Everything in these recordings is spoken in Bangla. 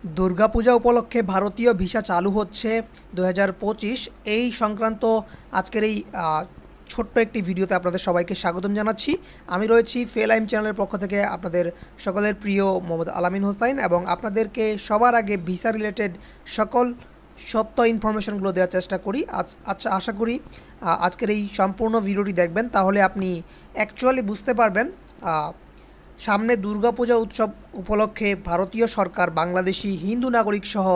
দুর্গাপূজা উপলক্ষে ভারতীয় ভিসা চালু হচ্ছে 2025 এই সংক্রান্ত আজকের এই ছোট্ট একটি ভিডিওতে আপনাদের সবাইকে স্বাগতম জানাচ্ছি। আমি রয়েছি ফেলাইম চ্যানেলের পক্ষ থেকে আপনাদের সকলের প্রিয় মোহাম্মদ আলামিন হোসাইন এবং আপনাদেরকে সবার আগে ভিসা রিলেটেড সকল সত্য ইনফরমেশনগুলো দেওয়ার চেষ্টা করি। আচ্ছা, আশা করি আজকের এই সম্পূর্ণ ভিডিওটি দেখবেন, তাহলে আপনি অ্যাকচুয়ালি বুঝতে পারবেন সামনে দুর্গাপূজা উৎসব উপলক্ষে ভারতীয় সরকার বাংলাদেশি হিন্দু নাগরিক সহ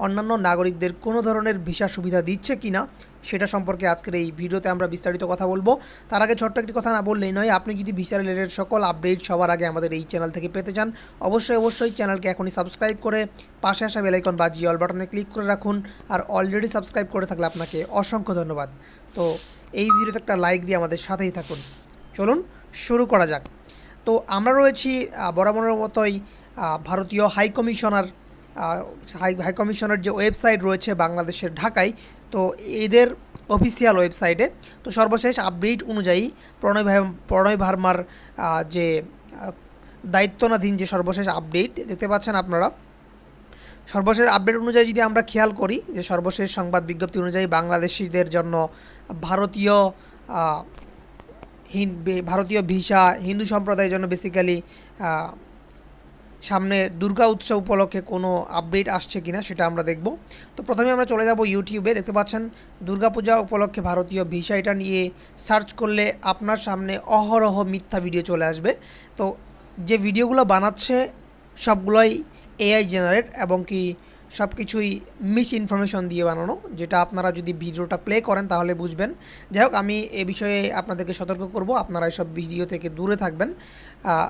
অন্যান্য নাগরিকদের কোনো ধরনের ভিসা সুবিধা দিচ্ছে কি না সেটা সম্পর্কে আজকের এই ভিডিওতে আমরা বিস্তারিত কথা বলবো। তার আগে ছোট্ট একটি কথা না বললেই নয়, আপনি যদি ভিসা রিলেটেড সকল আপডেট সবার আগে আমাদের এই চ্যানেল থেকে পেতে চান অবশ্যই চ্যানেলকে এখনই সাবস্ক্রাইব করে পাশে আসা বেল আইকন বাজিয়ে অল বাটনে ক্লিক করে রাখুন। আর অলরেডি সাবস্ক্রাইব করে থাকলে আপনাকে অসংখ্য ধন্যবাদ। তো এই ভিডিওতে একটা লাইক দিয়ে আমাদের সাথেই থাকুন। চলুন শুরু করা যাক। তো আমরা রয়েছি বরাবরের মতোই ভারতীয় হাইকমিশনের যে ওয়েবসাইট রয়েছে বাংলাদেশের ঢাকায়, তো এদের অফিসিয়াল ওয়েবসাইটে তো সর্বশেষ আপডেট অনুযায়ী প্রণয় ভার্মার যে দায়িত্বনাধীন যে সর্বশেষ আপডেট দেখতে পাচ্ছেন আপনারা, সর্বশেষ আপডেট অনুযায়ী যদি আমরা খেয়াল করি যে সর্বশেষ সংবাদ বিজ্ঞপ্তি অনুযায়ী বাংলাদেশিদের জন্য ভারতীয় ভিসা হিন্দু সম্প্রদায়ের জন্য বেসিক্যালি সামনে দুর্গা উৎসব উপলক্ষে কোনো আপডেট আসছে কিনা সেটা আমরা দেখব। তো প্রথমে আমরা চলে যাব ইউটিউবে। দেখতে পাচ্ছেন দুর্গাপূজা উপলক্ষে ভারতীয় ভিসা, এটা নিয়ে সার্চ করলে আপনার সামনে অহরহ মিথ্যা ভিডিও চলে আসবে। তো যে ভিডিওগুলো বানাচ্ছে সবগুলোই এআই জেনারেট এবং কি সব কিছুই মিস ইনফরমেশন দিয়ে বানানো, যেটা আপনারা যদি ভিডিওটা প্লে করেন তাহলে বুঝবেন। যাই হোক, আমি এ বিষয়ে আপনাদেরকে সতর্ক করব, আপনারা এইসব ভিডিও থেকে দূরে থাকবেন।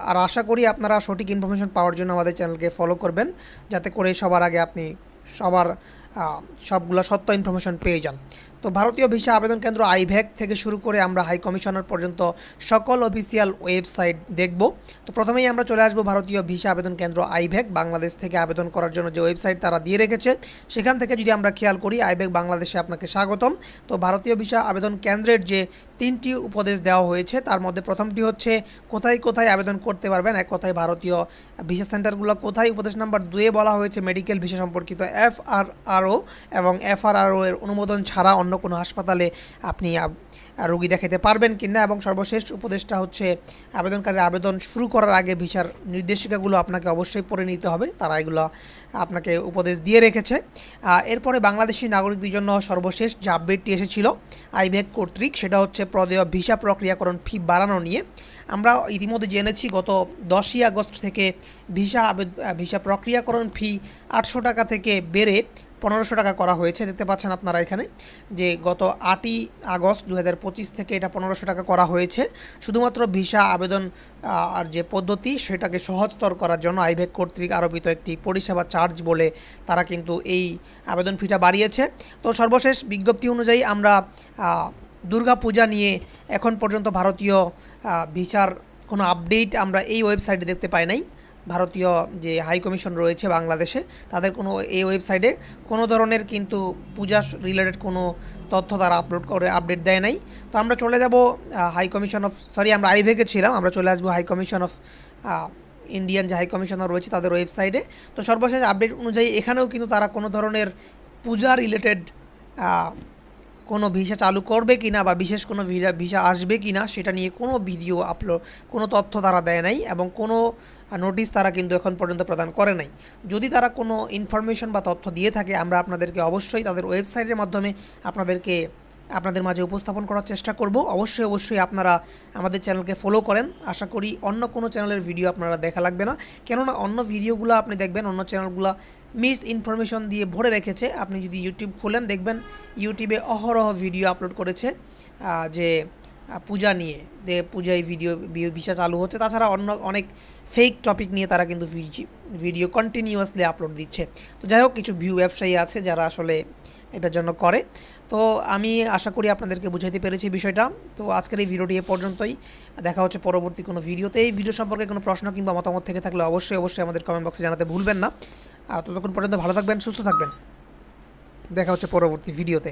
আর আশা করি আপনারা সঠিক ইনফরমেশন পাওয়ার জন্য আমাদের চ্যানেলকে ফলো করবেন, যাতে করে সবার আগে আপনি সবগুলো সত্য ইনফরমেশন পেয়ে যান। তো ভারতীয় ভিসা আবেদন কেন্দ্র আইভ্যাক থেকে শুরু করে আমরা হাই কমিশনার পর্যন্ত সকল অফিসিয়াল ওয়েবসাইট দেখব। তো প্রথমেই আমরা চলে আসবো ভারতীয় ভিসা আবেদন কেন্দ্র আইভ্যাক বাংলাদেশ থেকে আবেদন করার জন্য যে ওয়েবসাইট তারা দিয়ে রেখেছে সেখান থেকে যদি আমরা খেয়াল করি, আইভ্যাক বাংলাদেশে আপনাকে স্বাগতম। তো ভারতীয় ভিসা আবেদন কেন্দ্রের যে 3টি উপদেশ দেওয়া হয়েছে তার মধ্যে প্রথমটি হচ্ছে কোথায় কোথায় আবেদন করতে পারবেন, এক কথায় ভারতীয় ভিসা সেন্টারগুলো কোথায়। উপদেশ নাম্বার 2-এ বলা হয়েছে মেডিকেল ভিসা সম্পর্কিত FRRO এবং FRRO এর অনুমোদন ছাড়া অন্য কোনো হাসপাতালে আপনি রোগী দেখাতে পারবেন কিনা। এবং সর্বশেষ উপদেশটা হচ্ছে আবেদনকারীর আবেদন শুরু করার আগে ভিসার নির্দেশিকাগুলো আপনাকে অবশ্যই পড়ে নিতে হবে, তারা এগুলো আপনাকে উপদেশ দিয়ে রেখেছে। এরপরে বাংলাদেশি নাগরিকদের জন্য সর্বশেষ যে আপডেটটি এসেছিল আইভ্যাক কর্তৃক, সেটা হচ্ছে প্রদেয় ভিসা প্রক্রিয়াকরণ ফি বাড়ানো নিয়ে। আমরা ইতিমধ্যে জেনেছি গত 10ই আগস্ট থেকে ভিসা প্রক্রিয়াকরণ ফি 800 টাকা থেকে বেড়ে 1500 টাকা করা হয়েছে। দেখতে পাচ্ছেন আপনারা এখানে যে গত 8ই আগস্ট 2025 থেকে এটা 1500 টাকা করা হয়েছে, শুধুমাত্র ভিসা আবেদন আর যে পদ্ধতি সেটাকে সহজতর করার জন্য আইভ্যাক কর্তৃক আরোপিত একটি পরিষেবা চার্জ বলে তারা কিন্তু এই আবেদন ফিটা বাড়িয়েছে। তো সর্বশেষ বিজ্ঞপ্তি অনুযায়ী আমরা দুর্গাপূজা নিয়ে এখন পর্যন্ত ভারতীয় ভিসার কোনো আপডেট আমরা এই ওয়েবসাইটে দেখতে পাই নাই। ভারতীয় যে হাই কমিশন রয়েছে বাংলাদেশে তাদের কোনো এই ওয়েবসাইটে কোনো ধরনের কিন্তু পূজা রিলেটেড কোনো তথ্য তারা আপডেট দেয় নাই। তো আমরা চলে যাব আমরা আইভ্যাকে ছিলাম, আমরা চলে আসবো হাই কমিশন অফ ইন্ডিয়ান যে হাই কমিশনার রয়েছে তাদের ওয়েবসাইটে। তো সর্বশেষ আপডেট অনুযায়ী এখানেও কিন্তু তারা কোনো ধরনের পূজা রিলেটেড কোনো ভিসা চালু করবে কি না বা বিশেষ কোনো ভিসা আসবে কি না সেটা নিয়ে কোনো ভিডিও কোনো তথ্য তারা দেয় নাই এবং কোনো নোটিশ তারা কিন্তু এখন পর্যন্ত প্রদান করে নাই। যদি তারা কোনো ইনফরমেশন বা তথ্য দিয়ে থাকে আমরা আপনাদেরকে অবশ্যই তাদের ওয়েবসাইটের মাধ্যমে আপনাদের মাঝে উপস্থাপন করার চেষ্টা করব। অবশ্যই আপনারা আমাদের চ্যানেলকে ফলো করেন। আশা করি অন্য কোনো চ্যানেলের ভিডিও আপনারা দেখা লাগবে না, কেননা অন্য ভিডিওগুলো আপনি দেখবেন অন্য চ্যানেলগুলো মিস ইনফরমেশন দিয়ে ভরে রেখেছে। আপনি যদি ইউটিউব খোলেন দেখবেন ইউটিউবে অহরহ ভিডিও আপলোড করেছে যে পূজা নিয়ে, যে পূজায় ভিসা চালু হচ্ছে, তাছাড়া অন্য অনেক ফেক টপিক নিয়ে তারা কিন্তু ভিডিও কন্টিনিউয়াসলি আপলোড দিচ্ছে। তো যাই হোক, কিছু ব্যবসায়ী আছে যারা আসলে এটার জন্য করে। তো আমি আশা করি আপনাদেরকে বুঝাইতে পেরেছি বিষয়টা। তো আজকের এই ভিডিওটি এ পর্যন্তই, দেখা হচ্ছে পরবর্তী কোনো ভিডিওতে। এই ভিডিও সম্পর্কে কোনো প্রশ্ন কিংবা মতামত থেকে থাকলে অবশ্যই আমাদের কমেন্ট বক্সে জানাতে ভুলবেন না। ততক্ষণ পর্যন্ত ভালো থাকবেন, সুস্থ থাকবেন, দেখা হচ্ছে পরবর্তী ভিডিওতে।